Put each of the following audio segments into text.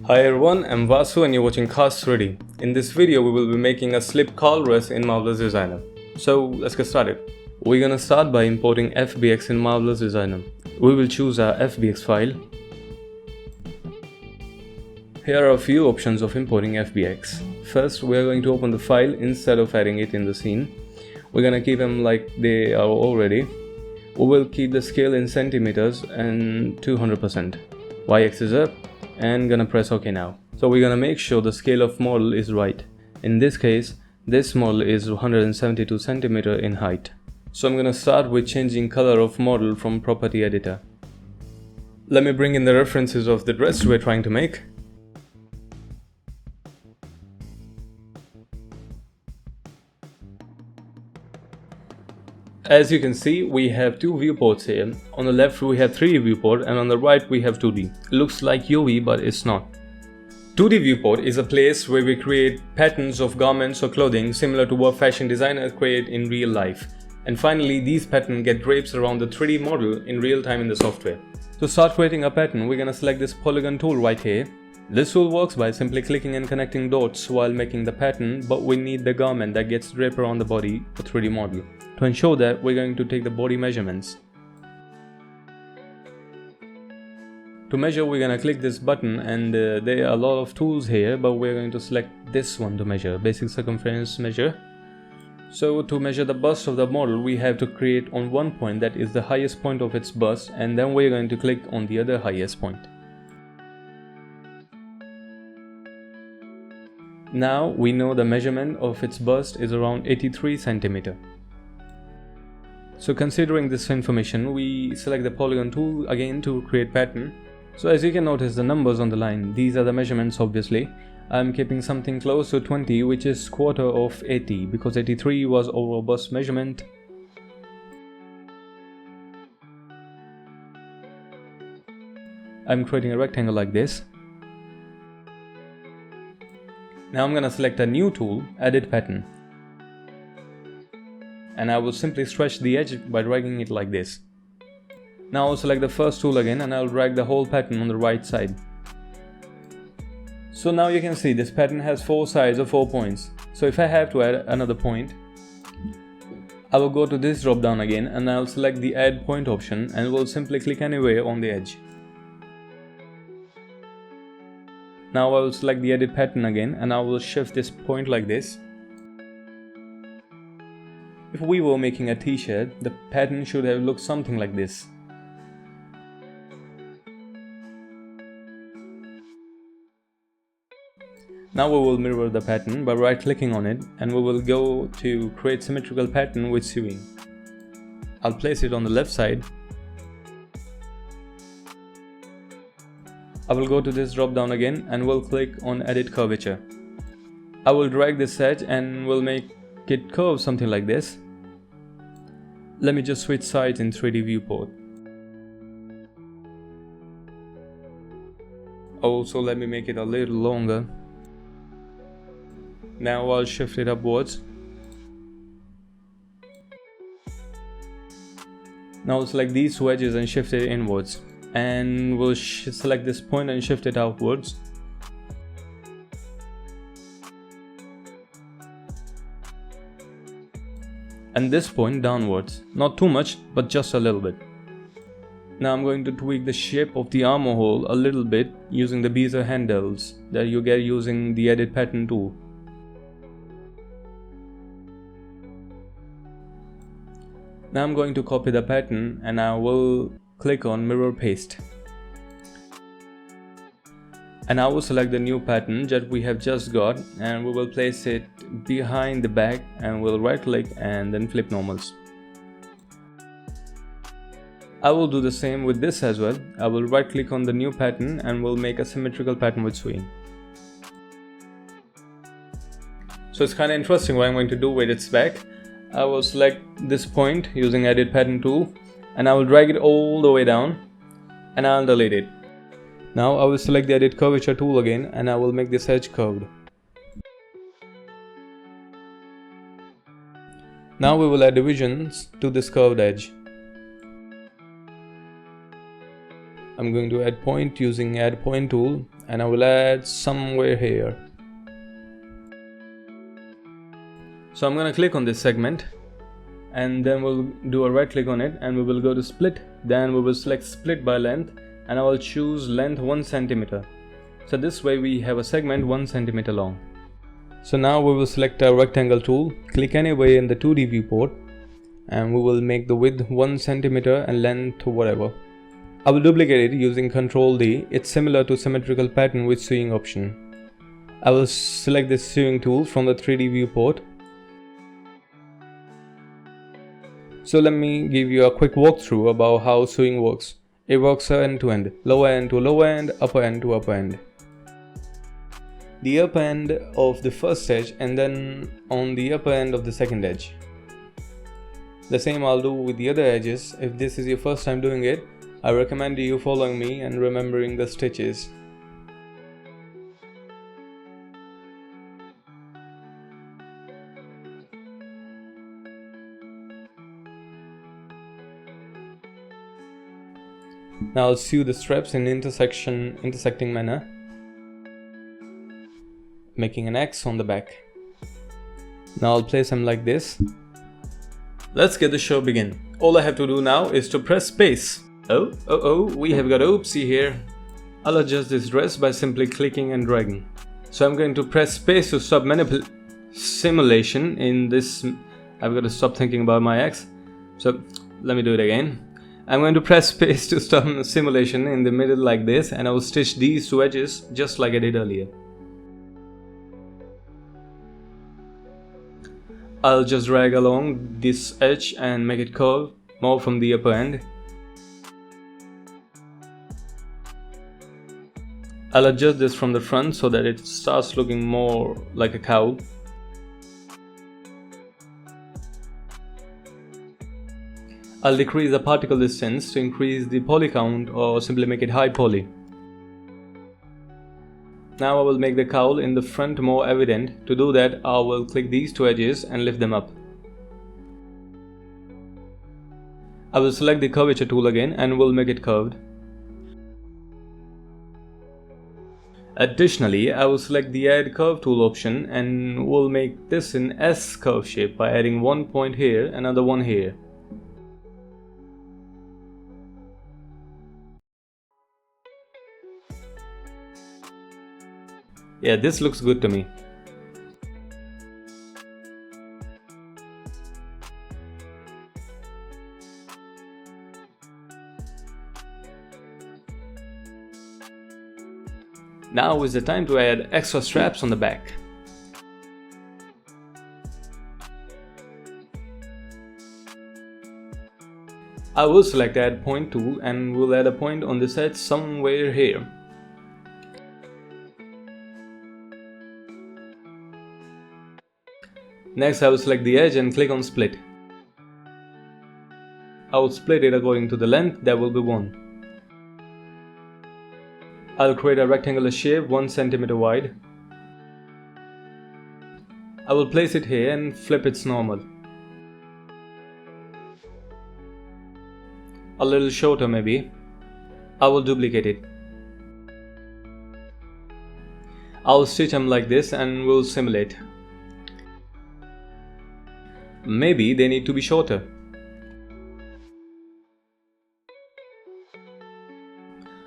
Hi everyone, I'm Vasu and you're watching Cast Ready. In this video, we will be making a slip Walrus in Marvelous Designer. So let's get started. We're gonna start by importing FBX in Marvelous Designer. We will choose our FBX file. Here are a few options of importing FBX. First, we're going to open the file instead of adding it in the scene. We're gonna keep them like they are already. We will keep the scale in centimeters and 200%. Y-axis up. And gonna press OK now. So we're gonna make sure the scale of model is right. In this case, this model is 172 cm in height. So I'm gonna start with changing color of model from property editor. Let me bring in the references of the dress we're trying to make. As you can see, we have two viewports here. On the left we have 3D viewport and on the right we have 2D. It looks like UV but it's not. 2D viewport is a place where we create patterns of garments or clothing similar to what fashion designers create in real life. And finally, these patterns get drapes around the 3D model in real time in the software. To start creating a pattern, we're gonna select this polygon tool right here. This tool works by simply clicking and connecting dots while making the pattern, but we need the garment that gets draped around the body for 3D model. To ensure that, we're going to take the body measurements. To measure, we're going to click this button and there are a lot of tools here, but we're going to select this one to measure, basic circumference measure. So to measure the bust of the model, we have to create on one point that is the highest point of its bust, and then we're going to click on the other highest point. Now we know the measurement of its bust is around 83 cm. So considering this information, we select the polygon tool again to create pattern. So as you can notice the numbers on the line, these are the measurements obviously. I'm keeping something close to 20, which is quarter of 80 because 83 was overall bust measurement. I'm creating a rectangle like this. Now I'm gonna select a new tool, edit pattern. And I will simply stretch the edge by dragging it like this. Now I'll select the first tool again and I'll drag the whole pattern on the right side. So now you can see this pattern has 4 sides of 4 points. So if I have to add another point, I will go to this drop down again and I'll select the add point option and will simply click anywhere on the edge. Now I will select the edit pattern again and I will shift this point like this. If we were making a t-shirt, the pattern should have looked something like this. Now we will mirror the pattern by right clicking on it and we will go to create symmetrical pattern with sewing. I'll place it on the left side. I will go to this drop down again and we'll click on edit curvature. I will drag this edge and we'll make it curve something like this. Let me just switch sides in 3D viewport. Also, let me make it a little longer. Now I'll shift it upwards. Now I'll select these two edges and shift it inwards. And we'll select this point and shift it outwards. And this point downwards, not too much but just a little bit. Now I'm going to tweak the shape of the armor hole a little bit using the bezier handles that you get using the edit pattern tool. Now I'm going to copy the pattern and I will click on mirror paste. And I will select the new pattern that we have just got and we will place it behind the back and we'll right click and then flip normals. I will do the same with this as well. I will right click on the new pattern and we'll make a symmetrical pattern with sewing. So it's kind of interesting what I'm going to do with its back. I will select this point using edit pattern tool and I will drag it all the way down and I'll delete it. Now I will select the edit curvature tool again and I will make this edge curved. Now we will add divisions to this curved edge. I'm going to add point using add point tool, and I will add somewhere here. So I'm going to click on this segment, and then we'll do a right click on it, and we will go to split. Then we will select split by length, and I will choose length 1 centimeter. So this way we have a segment 1 centimeter long. So now we will select our rectangle tool, click anywhere in the 2D viewport, and we will make the width 1 centimeter and length whatever. I will duplicate it using Ctrl D. It's similar to symmetrical pattern with sewing option. I will select this sewing tool from the 3D viewport. So let me give you a quick walkthrough about how sewing works. It works end to end, lower end to lower end, upper end to upper end. The upper end of the first edge and then on the upper end of the second edge. The same I'll do with the other edges. If this is your first time doing it, I recommend you following me and remembering the stitches. Now I'll sew the straps in intersecting manner, making an X on the back. Now I'll place them like this. Let's get the show begin. All I have to do now is to press space. We have got oopsie here. I'll adjust this dress by simply clicking and dragging. So I'm going to press space to stop simulation in this. I've got to stop thinking about my X. So let me do it again. I'm going to press space to stop simulation in the middle like this, and I will stitch these two edges just like I did earlier. I'll just drag along this edge and make it curve more from the upper end. I'll adjust this from the front so that it starts looking more like a cowl. I'll decrease the particle distance to increase the poly count or simply make it high poly. Now I will make the cowl in the front more evident. To do that, I will click these two edges and lift them up. I will select the curvature tool again and will make it curved. Additionally, I will select the add curve tool option and will make this in S curve shape by adding one point here, another one here. Yeah, this looks good to me. Now is the time to add extra straps on the back. I will select add point tool and will add a point on this edge somewhere here. Next I will select the edge and click on split. I will split it according to the length, that will be 1. I'll create a rectangular shape 1 centimeter wide. I will place it here and flip its normal. A little shorter maybe. I will duplicate it. I'll stitch them like this and we'll simulate. Maybe they need to be shorter.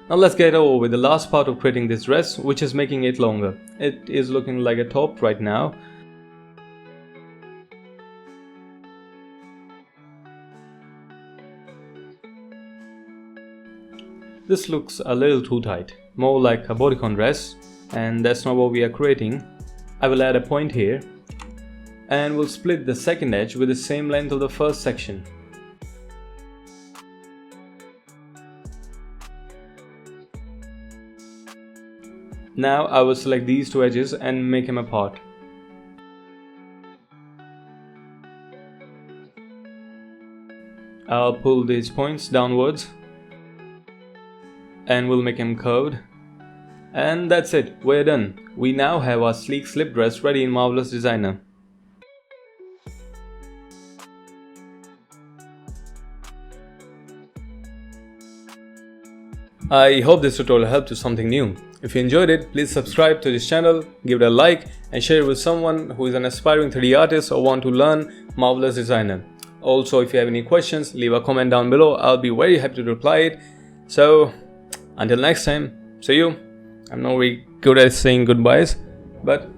Now let's get over with the last part of creating this dress, which is making it longer. It is looking like a top right now. This looks a little too tight, more like a bodycon dress, and that's not what we are creating. I will add a point here and we'll split the second edge with the same length of the first section. Now I will select these two edges and make them apart. I'll pull these points downwards and we'll make them curved. And that's it, we're done. We now have our sleek slip dress ready in Marvelous Designer. I hope this tutorial helped you something new. If you enjoyed it, please subscribe to this channel, give it a like and share it with someone who is an aspiring 3D artist or want to learn marvelous designer. Also, if you have any questions, leave a comment down below. I'll be very happy to reply it. So, until next time, see you. I'm not very good at saying goodbyes, but